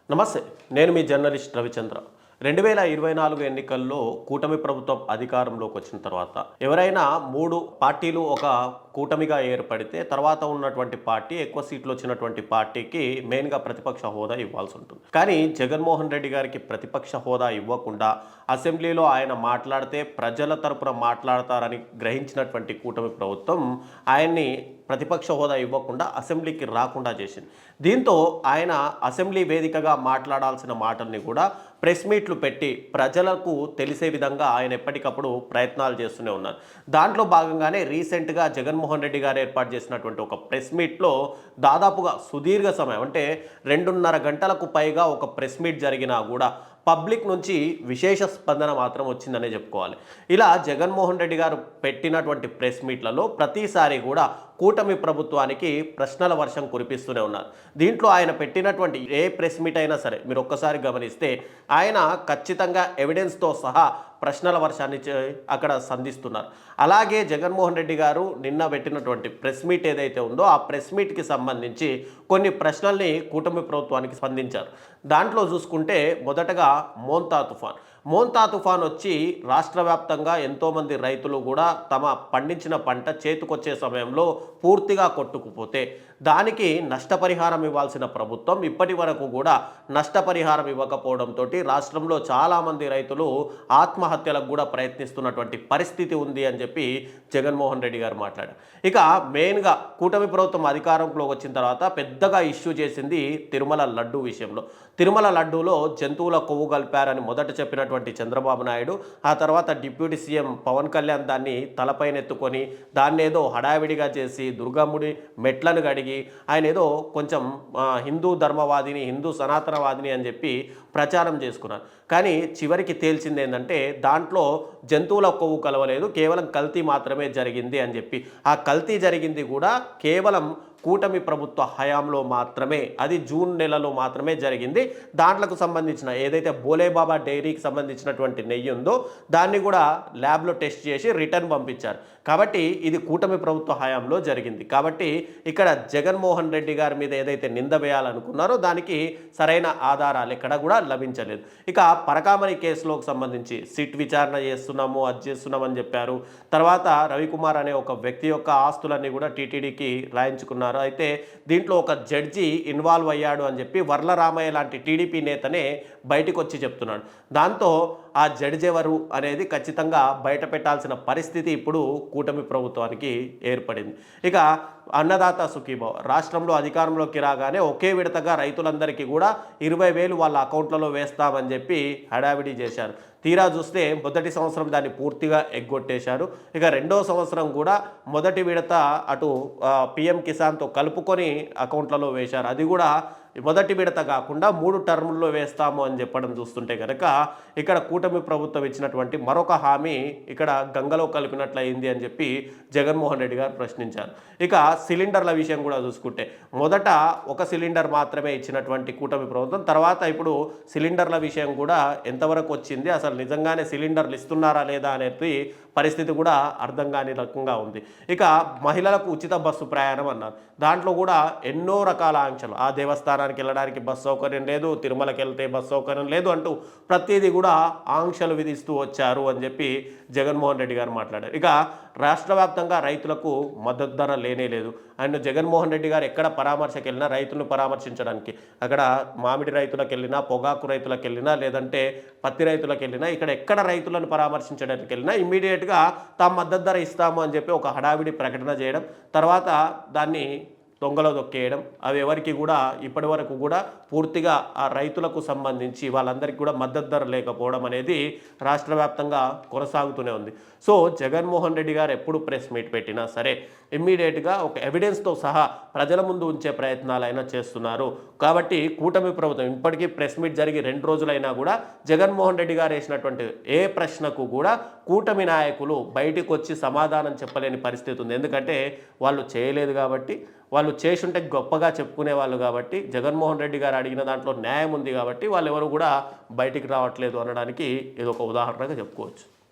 నమస్తే. నేను మీ జర్నలిస్ట్ రవిచంద్ర. 2024 ఎన్నికల్లో కూటమి ప్రభుత్వం అధికారంలోకి వచ్చిన తర్వాత ఎవరైనా 3 పార్టీలు ఒక కూటమిగా ఏర్పడితే తర్వాత ఉన్నటువంటి పార్టీ ఎక్కువ సీట్లు వచ్చినటువంటి పార్టీకి మెయిన్గా ప్రతిపక్ష హోదా ఇవ్వాల్సి ఉంటుంది. కానీ జగన్మోహన్ రెడ్డి గారికి ప్రతిపక్ష హోదా ఇవ్వకుండా అసెంబ్లీలో ఆయన మాట్లాడితే ప్రజల తరపున మాట్లాడతారని గ్రహించినటువంటి కూటమి ప్రభుత్వం ఆయన్ని ప్రతిపక్ష హోదా ఇవ్వకుండా అసెంబ్లీకి రాకుండా చేసింది. దీంతో ఆయన అసెంబ్లీ వేదికగా మాట్లాడాల్సిన మాటల్ని కూడా ప్రెస్ మీట్లు పెట్టి ప్రజలకు తెలిసే విధంగా ఆయన ఎప్పటికప్పుడు ప్రయత్నాలు చేస్తూనే ఉన్నారు. దాంట్లో భాగంగానే రీసెంట్గా జగన్మోహన్ రెడ్డి గారు ఏర్పాటు చేసినటువంటి ఒక ప్రెస్ మీట్లో దాదాపుగా సుదీర్ఘ సమయం అంటే 2.5 గంటలకు పైగా ఒక ప్రెస్ మీట్ జరిగినా కూడా పబ్లిక్ నుంచి విశేష స్పందన మాత్రం వచ్చిందనే చెప్పుకోవాలి. ఇలా జగన్మోహన్ రెడ్డి గారు పెట్టినటువంటి ప్రెస్ మీట్లలో ప్రతిసారి కూడా కూటమి ప్రభుత్వానికి ప్రశ్నల వర్షం కురిపిస్తూనే ఉన్నారు. దీంట్లో ఆయన పెట్టినటువంటి ఏ ప్రెస్ మీట్ అయినా సరే మీరు ఒక్కసారి గమనిస్తే ఆయన ఖచ్చితంగా ఎవిడెన్స్తో సహా ప్రశ్నల వర్షాన్ని అక్కడ సంధిస్తున్నారు. అలాగే జగన్మోహన్ రెడ్డి గారు నిన్న పెట్టినటువంటి ప్రెస్ మీట్ ఏదైతే ఉందో ఆ ప్రెస్ మీట్కి సంబంధించి కొన్ని ప్రశ్నల్ని కూటమి ప్రభుత్వానికి స్పందించారు. దాంట్లో చూసుకుంటే మొదటగా మోంతా తుఫాన్ వచ్చి రాష్ట్ర వ్యాప్తంగా ఎంతోమంది రైతులు కూడా తమ పండించిన పంట చేతికొచ్చే సమయంలో పూర్తిగా కొట్టుకుపోతే దానికి నష్టపరిహారం ఇవ్వాల్సిన ప్రభుత్వం ఇప్పటి వరకు కూడా నష్టపరిహారం ఇవ్వకపోవడంతో రాష్ట్రంలో చాలామంది రైతులు ఆత్మహత్యలకు కూడా ప్రయత్నిస్తున్నటువంటి పరిస్థితి ఉంది అని చెప్పి జగన్మోహన్ రెడ్డి గారు మాట్లాడారు. ఇక మెయిన్గా కూటమి ప్రభుత్వం అధికారంలోకి వచ్చిన తర్వాత పెద్దగా ఇష్యూ చేసింది తిరుమల లడ్డూ విషయంలో. తిరుమల లడ్డూలో జంతువుల కొవ్వు కలిపారని మొదట చెప్పినటువంటి చంద్రబాబు నాయుడు ఆ తర్వాత డిప్యూటీ సీఎం పవన్ కళ్యాణ్ దాన్ని తలపైన ఎత్తుకొని దాన్ని ఏదో హడావిడిగా చేసి దుర్గమ్ముడి మెట్లను గడిగి ఆయన ఏదో కొంచెం హిందూ ధర్మవాదిని హిందూ సనాతనవాదిని అని చెప్పి ప్రచారం చేసుకున్నారు. కానీ చివరికి తేల్చింది ఏంటంటే దాంట్లో జంతువుల కొవ్వు కలవలేదు, కేవలం కల్తీ మాత్రమే జరిగింది అని చెప్పి. ఆ కల్తీ జరిగింది కూడా కేవలం కూటమి ప్రభుత్వ హయాంలో మాత్రమే, అది జూన్ నెలలో మాత్రమే జరిగింది. దాంట్లకు సంబంధించిన ఏదైతే బోలేబాబా డైరీకి సంబంధించినటువంటి నెయ్యి ఉందో దాన్ని కూడా ల్యాబ్లో టెస్ట్ చేసి రిటర్న్ పంపించారు. కాబట్టి ఇది కూటమి ప్రభుత్వ హయాంలో జరిగింది. కాబట్టి ఇక్కడ జగన్మోహన్ రెడ్డి గారి మీద ఏదైతే నింద వేయాలనుకున్నారో దానికి సరైన ఆధారాలు ఎక్కడ కూడా లభించలేదు. ఇక పరకామణి కేసులోకి సంబంధించి సిట్ విచారణ చేస్తున్నాము అది చేస్తున్నామని చెప్పారు. తర్వాత రవికుమార్ అనే ఒక వ్యక్తి యొక్క ఆస్తులన్నీ కూడా టీటీడీకి రాయించుకున్నారు. అయితే దీంట్లో ఒక జడ్జి ఇన్వాల్వ్ అయ్యాడు అని చెప్పి వర్ల రామయ్య లాంటి టీడీపీ నేతనే బయటకు వచ్చి చెప్తున్నాడు. దాంతో ఆ జడ్జి ఎవరు అనేది ఖచ్చితంగా బయట పెట్టాల్సిన పరిస్థితి ఇప్పుడు కూటమి ప్రభుత్వానికి ఏర్పడింది. ఇక అన్నదాత సుఖీభావ రాష్ట్రంలో అధికారంలోకి రాగానే ఒకే విడతగా రైతులందరికీ కూడా 20,000 వాళ్ళ అకౌంట్లలో వేస్తామని చెప్పి హడావిడి చేశారు. తీరా చూస్తే మొదటి సంవత్సరం దాన్ని పూర్తిగా ఎగ్గొట్టేశారు. ఇక రెండో సంవత్సరం కూడా మొదటి విడత అటు పిఎం కిసాన్తో కలుపుకొని అకౌంట్లలో వేశారు. అది కూడా మొదటి విడత కాకుండా 3 టర్ముల్లో వేస్తాము అని చెప్పడం చూస్తుంటే కనుక ఇక్కడ కూటమి ప్రభుత్వం ఇచ్చినటువంటి మరొక హామీ ఇక్కడ గంగలో కలిపినట్లయింది అని చెప్పి జగన్మోహన్ రెడ్డి గారు ప్రశ్నించారు. ఇక సిలిండర్ల విషయం కూడా చూసుకుంటే మొదట ఒక సిలిండర్ మాత్రమే ఇచ్చినటువంటి కూటమి ప్రభుత్వం తర్వాత ఇప్పుడు సిలిండర్ల విషయం కూడా ఎంతవరకు వచ్చింది, అసలు నిజంగానే సిలిండర్లు ఇస్తున్నారా లేదా అనేది పరిస్థితి కూడా అర్థం కాని రకంగా ఉంది. ఇక మహిళలకు ఉచిత బస్సు ప్రయాణం అన్నారు. దాంట్లో కూడా ఎన్నో రకాల ఆంక్షలు, ఆ దేవస్థానానికి వెళ్ళడానికి బస్సు సౌకర్యం లేదు, తిరుమలకి వెళ్తే బస్సు సౌకర్యం లేదు అంటూ ప్రతిదీ కూడా ఆంక్షలు విధిస్తూ వచ్చారు అని చెప్పి జగన్మోహన్ రెడ్డి గారు మాట్లాడారు. ఇక రాష్ట్ర వ్యాప్తంగా రైతులకు మద్దతు ధర లేనే లేదు. అండ్ జగన్మోహన్ రెడ్డి గారు ఎక్కడ పరామర్శకు వెళ్ళినా రైతులను పరామర్శించడానికి అక్కడ మామిడి రైతులకు వెళ్ళినా, పొగాకు రైతులకు వెళ్ళినా, లేదంటే పత్తి రైతులకు వెళ్ళినా, ఇక్కడ ఎక్కడ రైతులను పరామర్శించడానికి వెళ్ళినా ఇమ్మీడియట్గా తాము మద్దతు ధర ఇస్తాము అని చెప్పి ఒక హడావిడి ప్రకటన చేయడం, తర్వాత దాన్ని దొంగలో దొక్కేయడం, అవి ఎవరికి కూడా ఇప్పటి వరకు కూడా పూర్తిగా ఆ రైతులకు సంబంధించి వాళ్ళందరికీ కూడా మద్దతు ధర లేకపోవడం అనేది రాష్ట్ర వ్యాప్తంగా కొనసాగుతూనే ఉంది. సో జగన్మోహన్ రెడ్డి గారు ఎప్పుడు ప్రెస్ మీట్ పెట్టినా సరే ఇమ్మీడియట్గా ఒక ఎవిడెన్స్తో సహా ప్రజల ముందు ఉంచే ప్రయత్నాలైనా చేస్తున్నారు. కాబట్టి కూటమి ప్రభుత్వం ఇప్పటికీ ప్రెస్ మీట్ జరిగి 2 రోజులైనా కూడా జగన్మోహన్ రెడ్డి గారు వేసినటువంటి ఏ ప్రశ్నకు కూడా కూటమి నాయకులు బయటకు వచ్చి సమాధానం చెప్పలేని పరిస్థితి ఉంది. ఎందుకంటే వాళ్ళు చేయలేదు కాబట్టి, వాళ్ళు చేసుంటే గొప్పగా చెప్పుకునే వాళ్ళు కాబట్టి, జగన్మోహన్ రెడ్డి గారు అడిగిన దాంట్లో న్యాయం ఉంది కాబట్టి వాళ్ళు ఎవరు కూడా బయటికి రావట్లేదు అనడానికి ఇది ఒక ఉదాహరణగా చెప్పుకోవచ్చు.